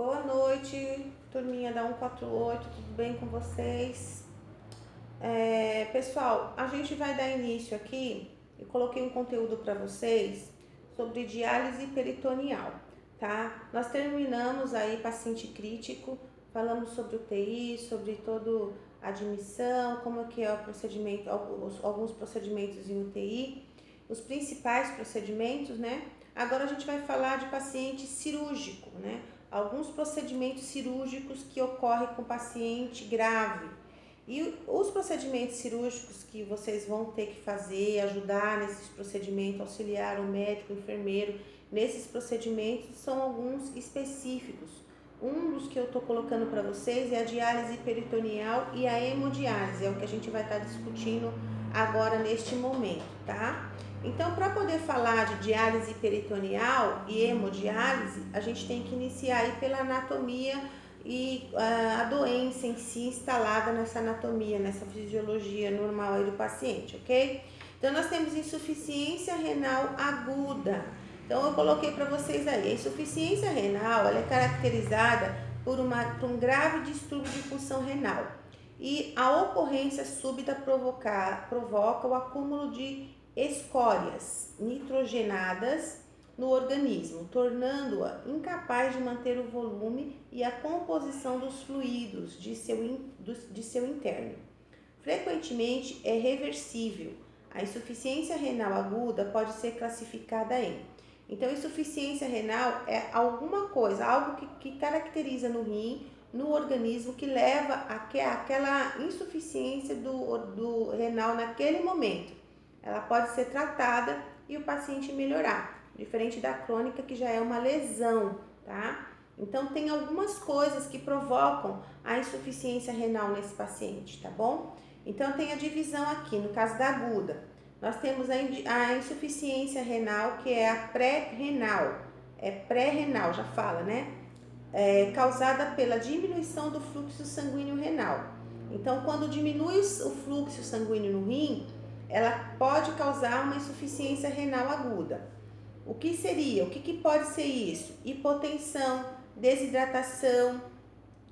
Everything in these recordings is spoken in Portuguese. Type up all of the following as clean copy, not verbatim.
Boa noite, turminha da 148, tudo bem com vocês? Pessoal, a gente vai dar início aqui. Eu coloquei um conteúdo para vocês sobre diálise peritoneal, tá? Nós terminamos aí paciente crítico, falamos sobre o TI, sobre toda a admissão, como que é o procedimento, alguns procedimentos em UTI, os principais procedimentos, né? Agora a gente vai falar de paciente cirúrgico, né? Alguns procedimentos cirúrgicos que ocorrem com paciente grave. E os procedimentos cirúrgicos que vocês vão ter que fazer, ajudar nesses procedimentos, auxiliar o médico, o enfermeiro, nesses procedimentos são alguns específicos. Um dos que eu estou colocando para vocês é a diálise peritoneal e a hemodiálise, é o que a gente vai estar discutindo agora neste momento, tá? Então, para poder falar de diálise peritoneal e hemodiálise, a gente tem que iniciar aí pela anatomia e a doença em si instalada nessa anatomia, nessa fisiologia normal aí do paciente, ok? Então, nós temos insuficiência renal aguda. Então, eu coloquei para vocês aí, a insuficiência renal, ela é caracterizada por um grave distúrbio de função renal. E a ocorrência súbita provoca o acúmulo de escórias nitrogenadas no organismo, tornando-a incapaz de manter o volume e a composição dos fluidos de seu interno. Frequentemente é reversível. A insuficiência renal aguda pode ser classificada em. Então, insuficiência renal é alguma coisa, algo que caracteriza no rim, no organismo, que leva àquela insuficiência do renal naquele momento. Ela pode ser tratada e o paciente melhorar, diferente da crônica, que já é uma lesão, tá? Então, tem algumas coisas que provocam a insuficiência renal nesse paciente, tá bom? Então, tem a divisão aqui, no caso da aguda. Nós temos a insuficiência renal, que é a pré-renal. É pré-renal, já fala, né? Causada pela diminuição do fluxo sanguíneo renal. Então, quando diminui o fluxo sanguíneo no rim, ela pode causar uma insuficiência renal aguda. O que seria? O que pode ser isso? Hipotensão, desidratação,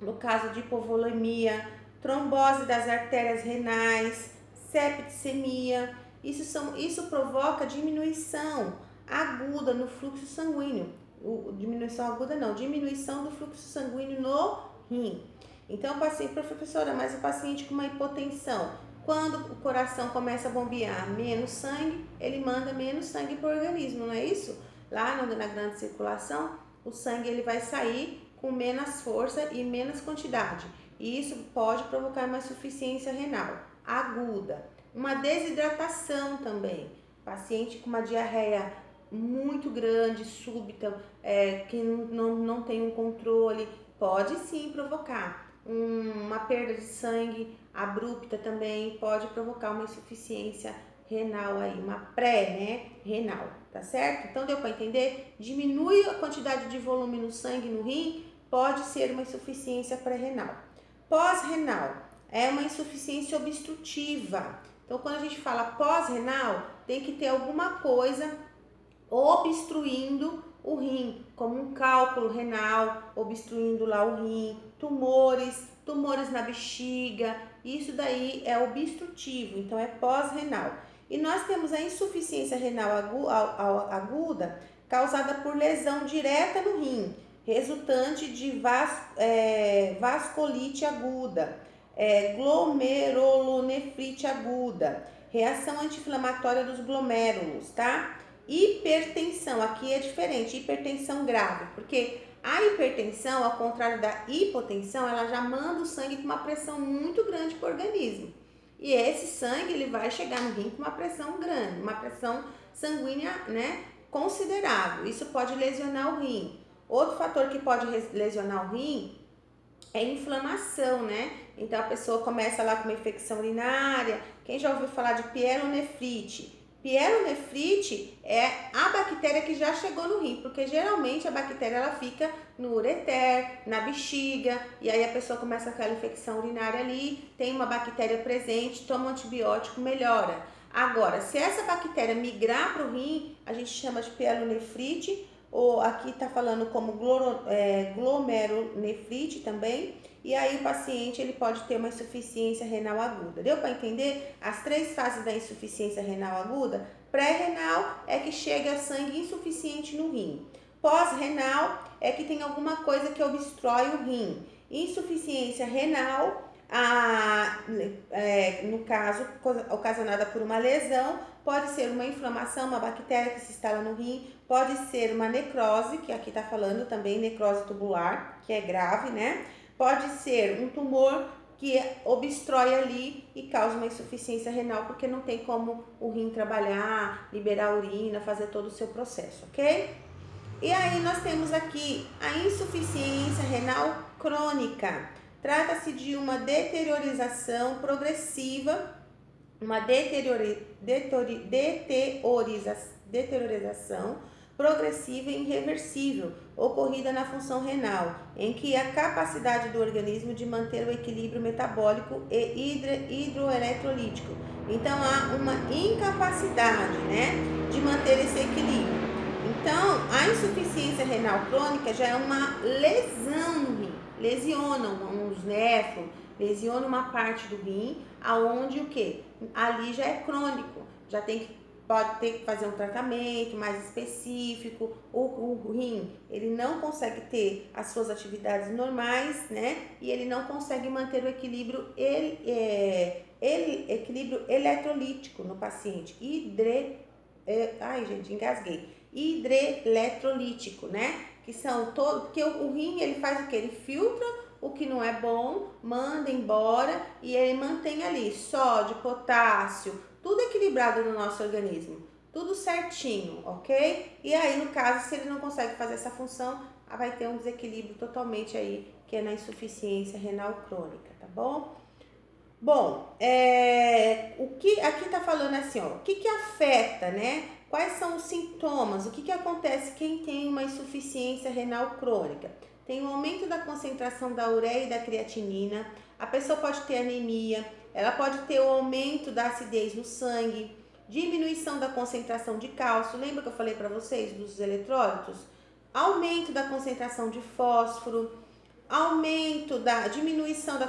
no caso de hipovolemia, trombose das artérias renais, septicemia. Isso provoca diminuição aguda no fluxo sanguíneo. Diminuição do fluxo sanguíneo no rim. Então, o paciente, professora, mas o paciente com uma hipotensão, quando o coração começa a bombear menos sangue, ele manda menos sangue para o organismo, não é isso? Lá na grande circulação, o sangue ele vai sair com menos força e menos quantidade. E isso pode provocar uma insuficiência renal aguda. Uma desidratação também. Paciente com uma diarreia muito grande, súbita, que não tem um controle, pode sim provocar uma perda de sangue abrupta também, pode provocar uma insuficiência renal aí, uma pré-renal, tá certo? Então deu para entender? Diminui a quantidade de volume no sangue no rim, pode ser uma insuficiência pré-renal. Pós-renal é uma insuficiência obstrutiva. Então quando a gente fala pós-renal, tem que ter alguma coisa obstruindo o rim, como um cálculo renal, obstruindo lá o rim, tumores na bexiga, isso daí é obstrutivo, então é pós-renal. E nós temos a insuficiência renal aguda causada por lesão direta no rim, resultante de vasculite aguda, glomerulonefrite aguda, reação anti-inflamatória dos glomérulos, tá? Hipertensão, aqui é diferente, hipertensão grave, porque a hipertensão, ao contrário da hipotensão, ela já manda o sangue com uma pressão muito grande para o organismo. E esse sangue ele vai chegar no rim com uma pressão grande, uma pressão sanguínea, né, considerável. Isso pode lesionar o rim. Outro fator que pode lesionar o rim é inflamação, né? Então a pessoa começa lá com uma infecção urinária. Quem já ouviu falar de pielonefrite? Pielonefrite é a bactéria que já chegou no rim, porque geralmente a bactéria ela fica no ureter, na bexiga, e aí a pessoa começa aquela infecção urinária ali, tem uma bactéria presente, toma um antibiótico, melhora. Agora, se essa bactéria migrar para o rim, a gente chama de pielonefrite ou aqui tá falando como glomerulonefrite também, e aí o paciente ele pode ter uma insuficiência renal aguda. Deu para entender as 3 fases da insuficiência renal aguda? Pré-renal é que chega sangue insuficiente no rim. Pós-renal é que tem alguma coisa que obstrói o rim. Insuficiência renal, no caso, ocasionada por uma lesão, pode ser uma inflamação, uma bactéria que se instala no rim, pode ser uma necrose, que aqui está falando também, necrose tubular, que é grave, né? Pode ser um tumor que obstrói ali e causa uma insuficiência renal, porque não tem como o rim trabalhar, liberar urina, fazer todo o seu processo, ok? E aí nós temos aqui a insuficiência renal crônica. Trata-se de uma deteriorização progressiva, uma deteriorização progressiva e irreversível ocorrida na função renal, em que a capacidade do organismo de manter o equilíbrio metabólico e hidroeletrolítico. Então há uma incapacidade, né, de manter esse equilíbrio. Então, a insuficiência renal crônica já é uma lesão no rim, lesiona uns néfrons, lesiona uma parte do rim, aonde o que? Ali já é crônico, já pode ter que fazer um tratamento mais específico. O rim, ele não consegue ter as suas atividades normais, né? E ele não consegue manter o equilíbrio, equilíbrio eletrolítico no paciente. Hidroeletrolítico, né? Que são todos, porque o rim ele faz o que? Ele filtra o que não é bom, manda embora e ele mantém ali sódio, potássio, tudo equilibrado no nosso organismo, tudo certinho, ok? E aí, no caso, se ele não consegue fazer essa função, vai ter um desequilíbrio totalmente aí, que é na insuficiência renal crônica, tá bom? Bom, o que aqui tá falando assim, ó, o que afeta, né? Quais são os sintomas? O que acontece quem tem uma insuficiência renal crônica? Tem um aumento da concentração da ureia e da creatinina, a pessoa pode ter anemia, ela pode ter o aumento da acidez no sangue, diminuição da concentração de cálcio, lembra que eu falei para vocês dos eletrólitos? Aumento da concentração de fósforo, aumento da diminuição da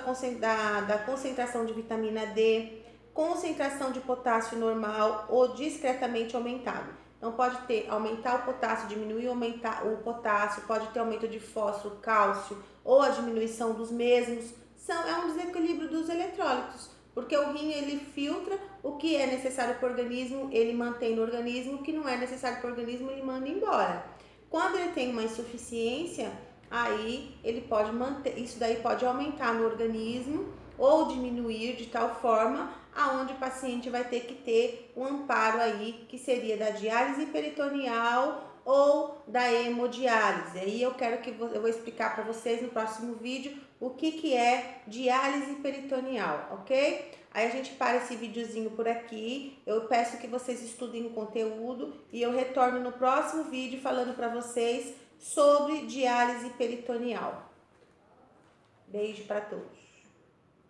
concentração de vitamina D, concentração de potássio normal ou discretamente aumentado. Então pode ter aumentar o potássio, diminuir aumentar o potássio, pode ter aumento de fósforo, cálcio ou a diminuição dos mesmos. É um desequilíbrio dos eletrólitos, porque o rim ele filtra o que é necessário para o organismo, ele mantém no organismo, o que não é necessário para o organismo ele manda embora. Quando ele tem uma insuficiência, aí ele pode manter, isso daí pode aumentar no organismo ou diminuir de tal forma aonde o paciente vai ter que ter um amparo aí, que seria da diálise peritoneal ou da hemodiálise. Aí eu vou explicar para vocês no próximo vídeo o que é diálise peritoneal, ok? Aí a gente para esse videozinho por aqui. Eu peço que vocês estudem o conteúdo e eu retorno no próximo vídeo falando para vocês sobre diálise peritoneal. Beijo para todos.